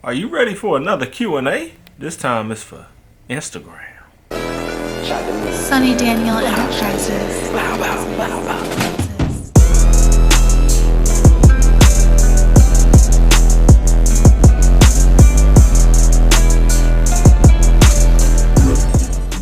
Are you ready for another Q&A? This time it's for Instagram. Sonny Daniel Enterprises.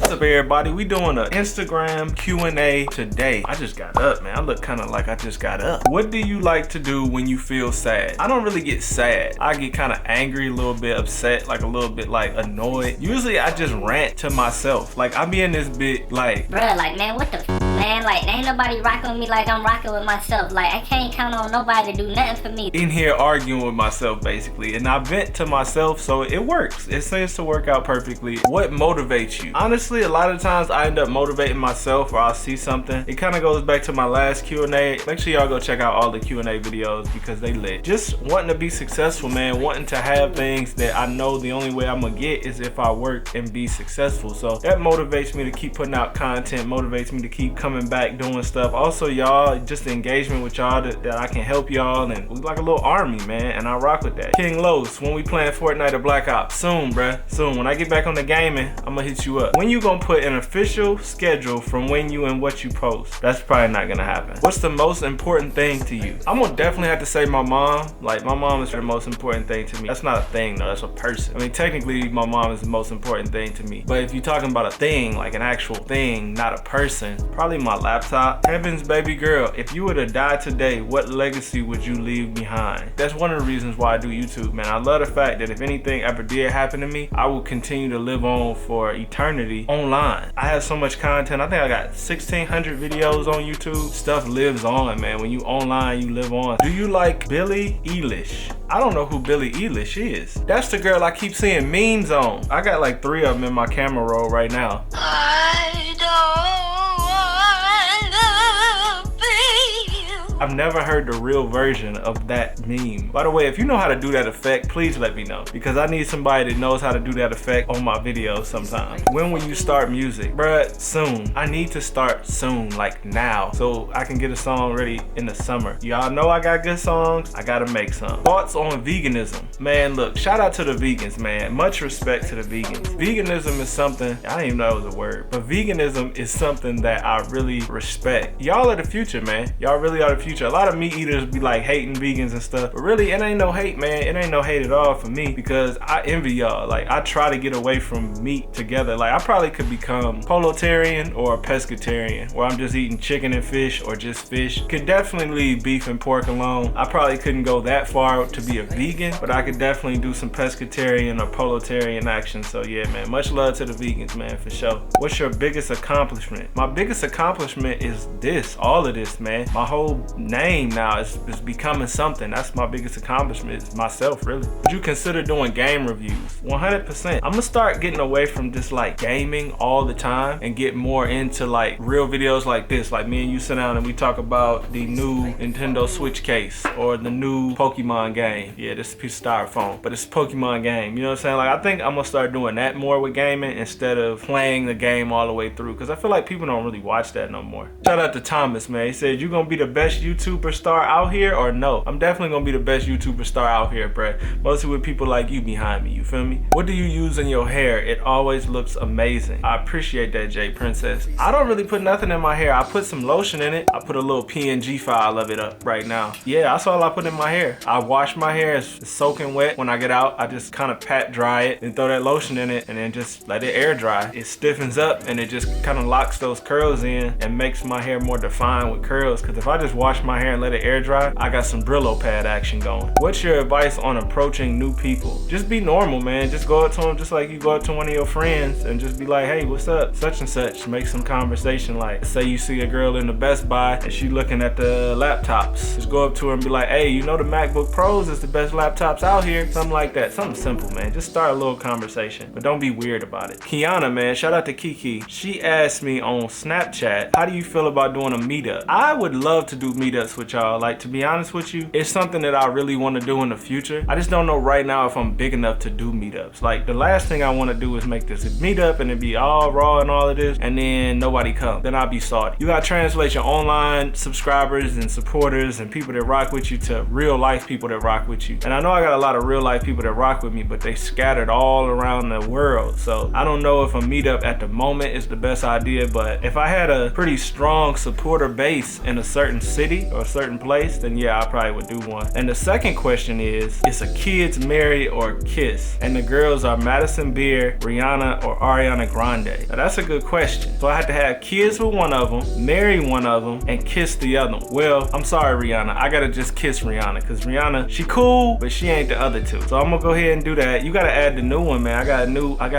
What's up, everybody? We doing an Instagram Q&A today. I just got up, man. I look kind of like I just got up. What do you like to do when you feel sad? I don't really get sad. I get kind of angry, a little bit upset, like a little bit like annoyed. Usually I just rant to myself. Like I be in this bit like, bruh, like, man, what the man? Like, ain't nobody rocking with me like I'm rocking with myself. Like, I can't count on nobody to do nothing for me. in here arguing with myself basically, and I vent to myself, so it works. It seems to work out perfectly. What motivates you? Honestly, a lot of times I end up motivating myself, or I'll see something. It kind of goes back to my last Q&A. Make sure y'all go check out all the Q&A videos because they lit. Just wanting to be successful, man. Wanting to have things that I know the only way I'm gonna get is if I work and be successful. So that motivates me to keep putting out content, motivates me to keep coming back doing stuff. Also, y'all, just the engagement with y'all that I can help y'all, and we like a little army, man, and I rock with that. King Los, when we playing Fortnite or Black Ops? Soon, bruh, soon. When I get back on the gaming, I'm gonna hit you up. When you gonna put an official schedule from when you and what you post? That's probably not gonna happen. What's the most important thing to you? I'm gonna definitely have to say my mom. Like, my mom is the most important thing to me. That's not a thing though, that's a person. I mean, technically my mom is the most important thing to me, but if you're talking about a thing, like an actual thing, not a person, probably my laptop. Heavens, baby girl, if you were to die today, what legacy would you leave behind? That's one of the reasons why I do YouTube, man. I love the fact that if anything ever did happen to me, I will continue to live on for eternity online. I have so much content. I think I got 1,600 videos on YouTube. Stuff lives on, man. When you online, you live on. Do you like Billie Eilish? I don't know who Billie Eilish is. That's the girl I keep seeing memes on. I got like 3 of them in my camera roll right now. I don't wanna be. I've never heard the real version of that meme. By the way, if you know how to do that effect, please let me know, because I need somebody that knows how to do that effect on my videos sometime. When will you start music? Bruh, soon. I need to start soon, like now, so I can get a song ready in the summer. Y'all know I got good songs, I gotta make some. Thoughts on veganism? Man, look, shout out to the vegans, man. Much respect to the vegans. Veganism is something, I didn't even know it was a word, but veganism is something that I really respect. Y'all are the future, man. Y'all really are the future. A lot of meat eaters be like hating vegans and stuff, but really it ain't no hate, man. It ain't no hate at all for me, because I envy y'all. Like, I try to get away from meat together. Like, I probably could become politarian or a pescatarian, where I'm just eating chicken and fish, or just fish. Could definitely leave beef and pork alone. I probably couldn't go that far to be a vegan, but I could definitely do some pescatarian or politarian action. So yeah, man, much love to the vegans, man, for sure. What's your biggest accomplishment? My biggest accomplishment is this, all of this, man. My whole name now is becoming something. That's my biggest accomplishment, is myself, really. Would you consider doing game reviews? 100%. I'm gonna start getting away from just like gaming all the time and get more into like real videos like this. Like me and you sit down and we talk about the new Nintendo Switch case or the new Pokemon game. Yeah, this is a piece of styrofoam, but it's a Pokemon game. You know what I'm saying? Like, I think I'm gonna start doing that more with gaming instead of playing the game all the way through, because I feel like people don't really watch that no more. Shout out to Thomas, man. He said, you gonna be the best YouTuber star out here or no? I'm definitely gonna be the best YouTuber star out here, bruh. Mostly with people like you behind me, you feel me? What do you use in your hair? It always looks amazing. I appreciate that, Jay Princess. I don't really put nothing in my hair. I put some lotion in it. I put a little PNG file of it up right now. Yeah, that's all I put in my hair. I wash my hair, it's soaking wet. When I get out, I just kind of pat dry it and throw that lotion in it and then just let it air dry. It stiffens up and it just kind of locks those curls in and makes my hair more defined with curls, because if I just wash my hair and let it air dry, I got some Brillo pad action going. What's your advice on approaching new people? Just be normal, man. Just go up to them just like you go up to one of your friends and just be like, hey, what's up? Such and such. Make some conversation. Like, say you see a girl in the Best Buy and she looking at the laptops. Just go up to her and be like, hey, you know the MacBook Pros is the best laptops out here? Something like that. Something simple, man. Just start a little conversation, but don't be weird about it. Kiana, man, shout out to Kiki. She asked me on Snapchat, how do you feel about doing a meetup? I would love to do meetups. meetups with y'all. Like, to be honest with you, it's something that I really want to do in the future. I just don't know right now if I'm big enough to do meetups. Like, the last thing I want to do is make this a meetup and it be all raw and all of this, and then nobody come. Then I'll be salty. You gotta translate your online subscribers and supporters and people that rock with you to real life people that rock with you. And I know I got a lot of real life people that rock with me, but they scattered all around the world. So I don't know if a meetup at the moment is the best idea, but if I had a pretty strong supporter base in a certain city or a certain place, then yeah, I probably would do one. And the second question is a kids marry or kiss? And the girls are Madison Beer, Rihanna, or Ariana Grande. Now that's a good question. So I had to have kids with one of them, marry one of them, and kiss the other one. Well, I'm sorry, Rihanna. I gotta just kiss Rihanna, because Rihanna, she cool, but she ain't the other two. So I'm gonna go ahead and do that. You gotta add the new one, man. I got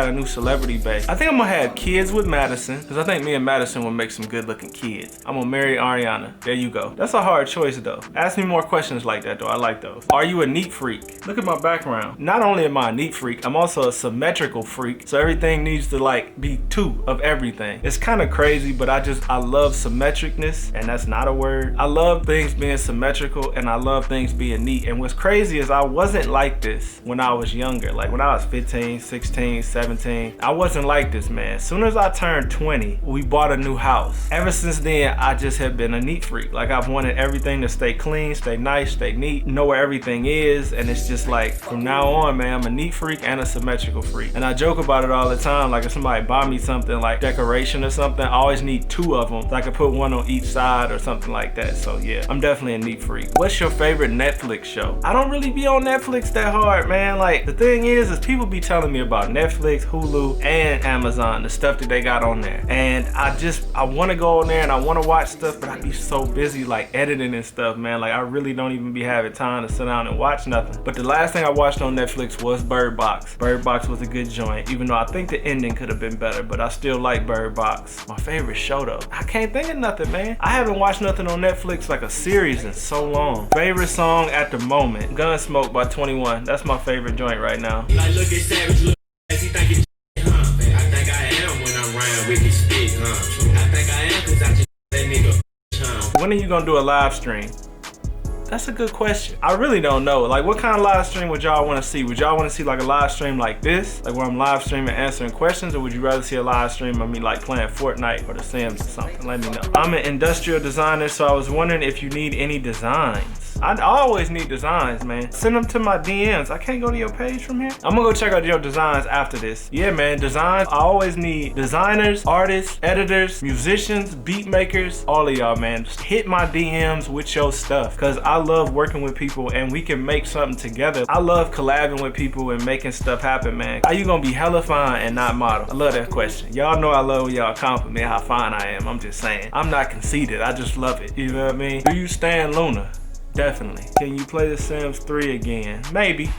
a new celebrity base. I think I'm gonna have kids with Madison, because I think me and Madison will make some good looking kids. I'm gonna marry Ariana. There you go. That's a hard choice though. Ask me more questions like that though. I like those. Are you a neat freak? Look at my background. Not only am I a neat freak, I'm also a symmetrical freak. So everything needs to like be two of everything. It's kind of crazy, but I love symmetricness, and that's not a word. I love things being symmetrical, and I love things being neat. And what's crazy is I wasn't like this when I was younger. Like when I was 15, 16, 17, I wasn't like this, man. As soon as I turned 20, we bought a new house. Ever since then, I just have been a neat freak. Like I've wanted everything to stay clean, stay nice, stay neat, know where everything is. And it's just like, from now on, man, I'm a neat freak and a symmetrical freak. And I joke about it all the time. Like if somebody buy me something like decoration or something, I always need two of them. So I could put one on each side or something like that. So yeah, I'm definitely a neat freak. What's your favorite Netflix show? I don't really be on Netflix that hard, man. Like the thing is people be telling me about Netflix, Hulu, and Amazon, the stuff that they got on there. And I want to go on there and I want to watch stuff, but I be so busy like editing and stuff, man. Like I really don't even be having time to sit down and watch nothing. But the last thing I watched on Netflix was Bird Box. Bird Box was a good joint, even though I think the ending could have been better, but I still like Bird Box. My favorite show though, I can't think of nothing, man. I haven't watched nothing on Netflix like a series in so long. Favorite song at the moment, Gunsmoke by 21. That's my favorite joint right now. Like look at Savage, look as he think it's huh? I think I am when I'm round with his stick, huh? I think I am cause I just that nigga, huh? When are you gonna do a live stream? That's a good question. I really don't know. Like, what kind of live stream would y'all want to see? Would y'all want to see like a live stream like this? Like where I'm live streaming answering questions? Or would you rather see a live stream of me like playing Fortnite or The Sims or something? Let me know. I'm an industrial designer, so I was wondering if you need any designs. I always need designs, man. Send them to my DMs. I can't go to your page from here. I'm gonna go check out your designs after this. Yeah, man, designs. I always need designers, artists, editors, musicians, beat makers, all of y'all, man. Just hit my DMs with your stuff, cause I love working with people and we can make something together. I love collabing with people and making stuff happen, man. How you gonna be hella fine and not model? I love that question. Y'all know I love when y'all compliment how fine I am. I'm just saying. I'm not conceited. I just love it. You know what I mean? Do you stand Luna? Definitely. Can you play The Sims 3 again? Maybe.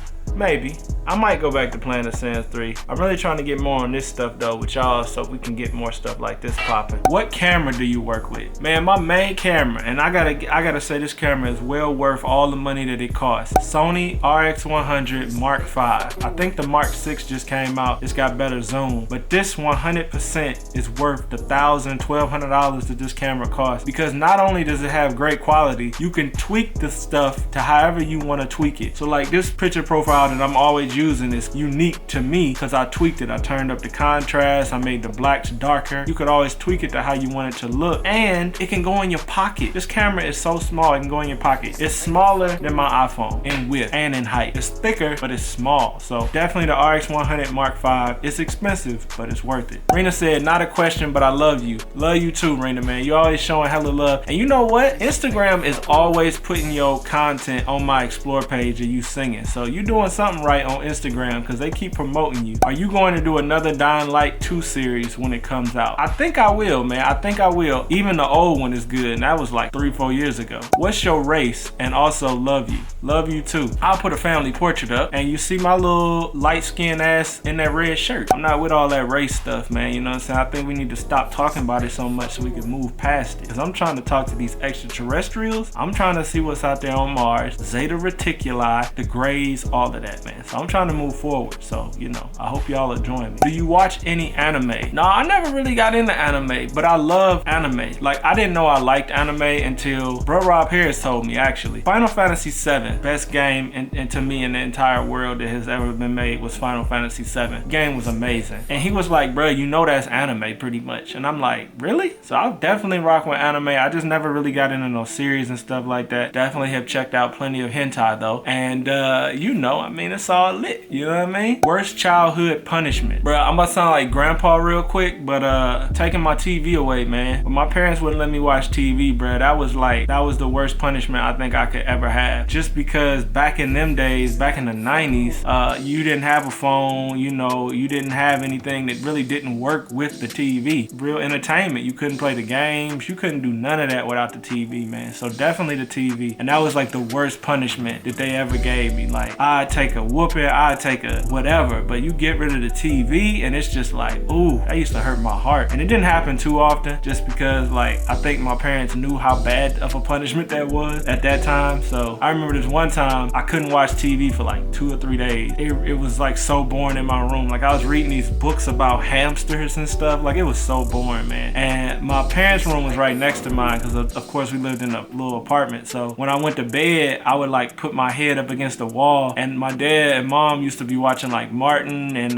I might go back to playing The Sims 3. I'm really trying to get more on this stuff though with y'all so we can get more stuff like this popping. What camera do you work with? Man, my main camera, and I gotta say this camera is well worth all the money that it costs. Sony RX100 Mark V. I think the Mark 6 just came out. It's got better zoom, but this 100% is worth the $1,000, $1,200 that this camera costs, because not only does it have great quality, you can tweak the stuff to however you want to tweak it. So like this picture profile that I'm always using is unique to me because I tweaked it. I turned up the contrast, I made the blacks darker. You could always tweak it to how you want it to look, and it can go in your pocket. This camera is so small it can go in your pocket. It's smaller than my iPhone in width and in height. It's thicker, but it's small. So definitely the RX100 Mark V. It's expensive, but it's worth it. Rena said, not a question, but I love you. Love you too, Rena, man. You always showing hella love. And you know what? Instagram is always putting your content on my explore page of you singing. So you doing something right on Instagram because they keep promoting you. Are you going to do another Dying Light 2 series when it comes out? I think I will, man. I think I will. Even the old one is good, and that was like 3-4 years ago. What's your race? And also love you. Love you too. I'll put a family portrait up and you see my little light-skinned ass in that red shirt. I'm not with all that race stuff, man. You know what I'm saying? I think we need to stop talking about it so much so we can move past it. Because I'm trying to talk to these extraterrestrials. I'm trying to see what's out there on Mars, Zeta Reticuli, the Greys, all of that, man. So I'm trying to move forward. So, you know, I hope y'all are joining me. Do you watch any anime? No, I never really got into anime, but I love anime. Like, I didn't know I liked anime until Bro Rob Harris told me, actually. Final Fantasy VII, best game and to me in the entire world that has ever been made was Final Fantasy VII. Game was amazing. And he was like, bro, you know that's anime pretty much. And I'm like, really? So I'll definitely rock with anime. I just never really got into no series and stuff like that. Definitely have checked out plenty of hentai though. And you know, I mean, it's all lit. You know what I mean? Worst childhood punishment. Bro, I'm about to sound like grandpa real quick, but taking my TV away, man. But my parents wouldn't let me watch TV, bro. That was the worst punishment I think I could ever have. Just because back in them days, back in the 90s, you didn't have a phone, you know, you didn't have anything that really didn't work with the TV. Real entertainment. You couldn't play the games. You couldn't do none of that without the TV, man. So definitely the TV. And that was like the worst punishment that they ever gave me. Like, I'd take a whooping, I'd take a whatever, but you get rid of the TV and it's just like, ooh, that used to hurt my heart. And it didn't happen too often just because, like, I think my parents knew how bad of a punishment that was at that time. So I remember this one time I couldn't watch TV for like 2 or 3 days. It was like so boring in my room. Like, I was reading these books about hamsters and stuff. Like, it was so boring, man. And my parents' room was right next to mine because of course we lived in a little apartment. So when I went to bed, I would like put my head up against the wall, and my dad and mom used to be watching like Martin and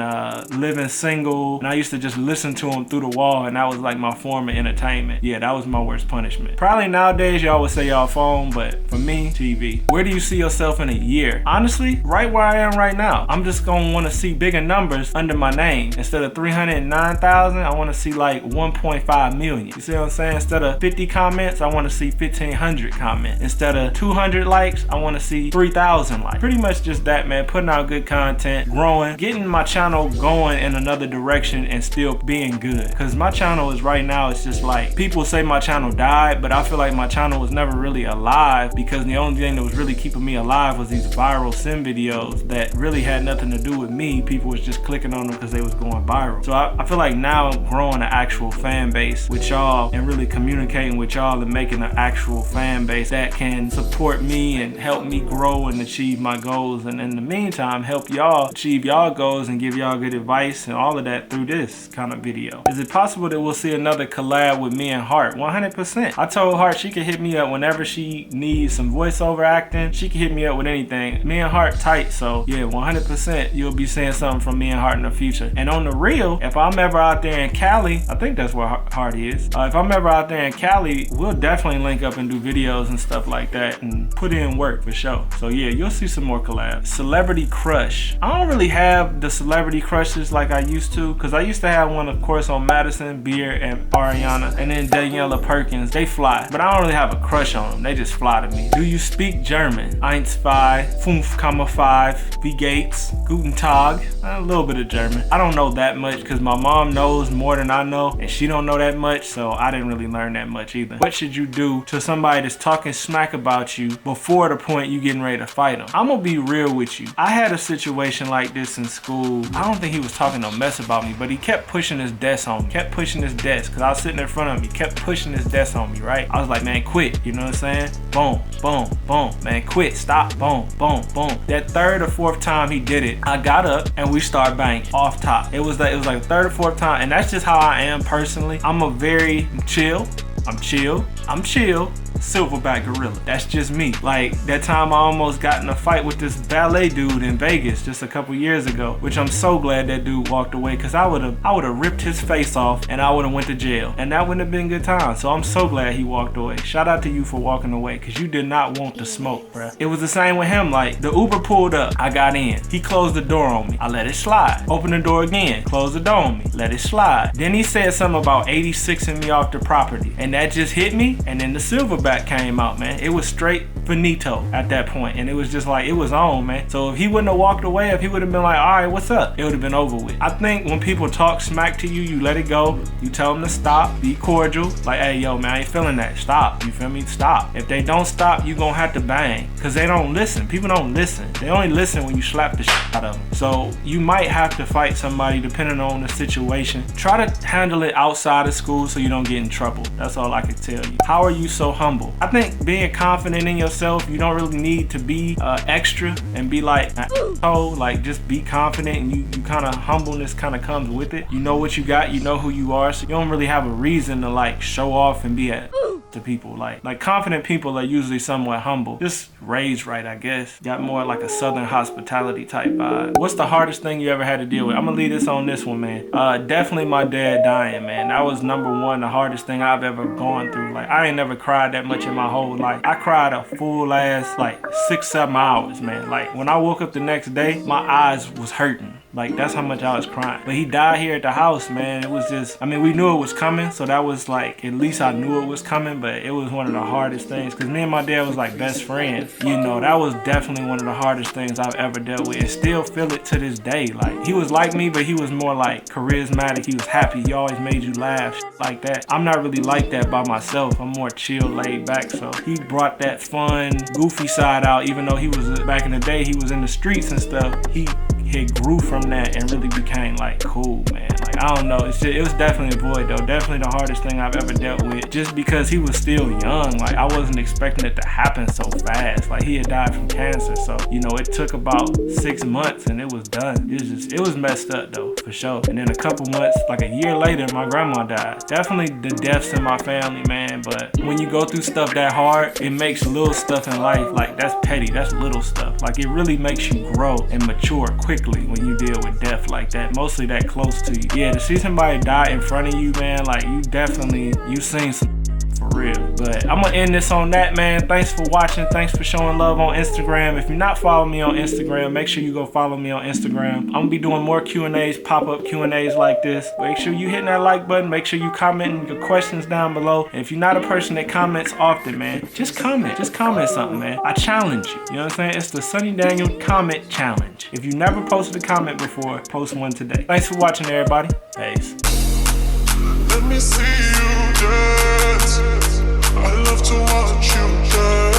Living Single, and I used to just listen to them through the wall, and that was like my form of entertainment. Yeah, that was my worst punishment. Probably nowadays y'all would say y'all phone, but for me, TV. Where do you see yourself in a year? Honestly, right where I am right now. I'm just gonna want to see bigger numbers under my name. Instead of 309,000, I want to see like 1.5 million. You see what I'm saying? Instead of 50 comments, I want to see 1,500 comments. Instead of 200 likes, I want to see 3,000 likes. Pretty much just that, man. Putting out good content, growing, getting my channel going in another direction and still being good. Because my channel is right now, it's just like, people say my channel died, but I feel like my channel was never really alive because the only thing that was really keeping me alive was these viral sim videos that really had nothing to do with me. People was just clicking on them because they was going viral. So I feel like now I'm growing an actual fan base with y'all and really communicating with y'all and making an actual fan base that can support me and help me grow and achieve my goals, and in the meantime help y'all achieve y'all goals and give y'all good advice and all of that through this kind of video. Is it possible that we'll see another collab with me and Heart? 100%. I told Heart she could hit me up whenever she needs some voiceover acting. She can hit me up with anything. Me and Heart tight, so yeah, 100% you'll be seeing something from me and Heart in the future. And on the real, if I'm ever out there in Cali, I think that's where Heart is. If I'm ever out there in Cali, we'll definitely link up and do videos and stuff like that and put in work for sure. So yeah, you'll see some more collabs. Celebrity crush. I don't really have the celebrity crushes like I used to, because I used to have one, of course, on Madison Beer and Ariana, and then Daniela Perkins. They fly, but I don't really have a crush on them. They just fly to me. Do you speak German? 1, 2, 5, wie geht's? Guten Tag. A little bit of German. I don't know that much because my mom knows more than I know, and she don't know that much, so I didn't really learn that much either. What should you do to somebody that's talking smack about you before the point you getting ready to fight them? I'm gonna be real with you. I had a situation like this in school. I don't think he was talking no mess about me, but he kept pushing his desk on me. Kept pushing his desk because I was sitting in front of him. He kept pushing his desk on me, right? I was like, man, quit. You know what I'm saying? Boom, boom, boom. Man, quit. Stop. Boom, boom, boom. That 3rd or 4th time he did it, I got up and we started banging off top. It was like the 3rd or 4th time, and that's just how I am personally. I'm a very chill. I'm chill. Silverback gorilla. That's just me. Like that time I almost got in a fight with this ballet dude in Vegas just a couple years ago, which I'm so glad that dude walked away, because I would have ripped his face off and I would have went to jail, and that wouldn't have been good time. So I'm so glad he walked away. Shout out to you for walking away, because you did not want to smoke, bruh. It was the same with him. Like the Uber pulled up, I got in. He closed the door on me. I let it slide. Open the door again. Closed the door on me. Let it slide. Then he said something about 86ing me off the property, and that just hit me. And then the Silverback comeback came out, man. It was straight finito at that point, and it was just like, it was on, man. So if he wouldn't have walked away, if he would have been like, all right, what's up, it would have been over with. I think when people talk smack to you, you let it go. You tell them to stop, be cordial, like, hey, yo, man, I ain't feeling that. Stop, you feel me? Stop. If they don't stop, you gonna have to bang, because they don't listen. People don't listen. They only listen when you slap the shit out of them. So you might have to fight somebody depending on the situation. Try to handle it outside of school so you don't get in trouble. That's all I can tell you. How are you so humble? I think being confident in yourself, you don't really need to be extra and be like, oh, like just be confident, and you kind of humbleness kind of comes with it. You know what you got, you know who you are, so you don't really have a reason to like show off and be to people. Like confident people are usually somewhat humble, just raised right, I guess. Got more like a southern hospitality type vibe. What's the hardest thing you ever had to deal with? I'm gonna leave this on this one, man. Definitely my dad dying, man. That was number one, the hardest thing I've ever gone through. Like, I ain't never cried that much in my whole life. I cried a full ass like 6-7 hours, man. Like, when I woke up the next day, my eyes was hurting. Like, that's how much I was crying. But he died here at the house, man. It was just, I mean, we knew it was coming, so that was like, at least I knew it was coming, but it was one of the hardest things, because me and my dad was like best friends. You know, that was definitely one of the hardest things I've ever dealt with, and still feel it to this day. Like, he was like me, but he was more like charismatic. He was happy. He always made you laugh, shit like that. I'm not really like that by myself. I'm more chill, laid back, so he brought that fun, goofy side out, even though he was, back in the day, he was in the streets and stuff. He grew from that and really became like cool, man. Like, I don't know, it was definitely a void though. Definitely the hardest thing I've ever dealt with, just because he was still young. Like, I wasn't expecting it to happen so fast. Like, he had died from cancer, so you know, it took about 6 months and it was done. It was messed up though, for sure. And then a couple months, like a year later, my grandma died. Definitely the deaths in my family, man. But when you go through stuff that hard, it makes little stuff in life, like, that's petty, that's little stuff. Like, it really makes you grow and mature quickly when you deal with death like that, mostly that close to you. Yeah, to see somebody die in front of you, man, like, you seen some for real. But I'm gonna end this on that, man. Thanks for watching. Thanks for showing love on Instagram. If you're not following me on Instagram, make sure you go follow me on Instagram. I'm gonna be doing more Q&As, pop-up Q&As like this. Make sure you hitting that like button. Make sure you commenting your questions down below. And if you're not a person that comments often, man, just comment. Just comment something, man. I challenge you. You know what I'm saying? It's the Sonny Daniel comment challenge. If you never posted a comment before, post one today. Thanks for watching, everybody. Peace. Let me see you dance. I love to watch you dance.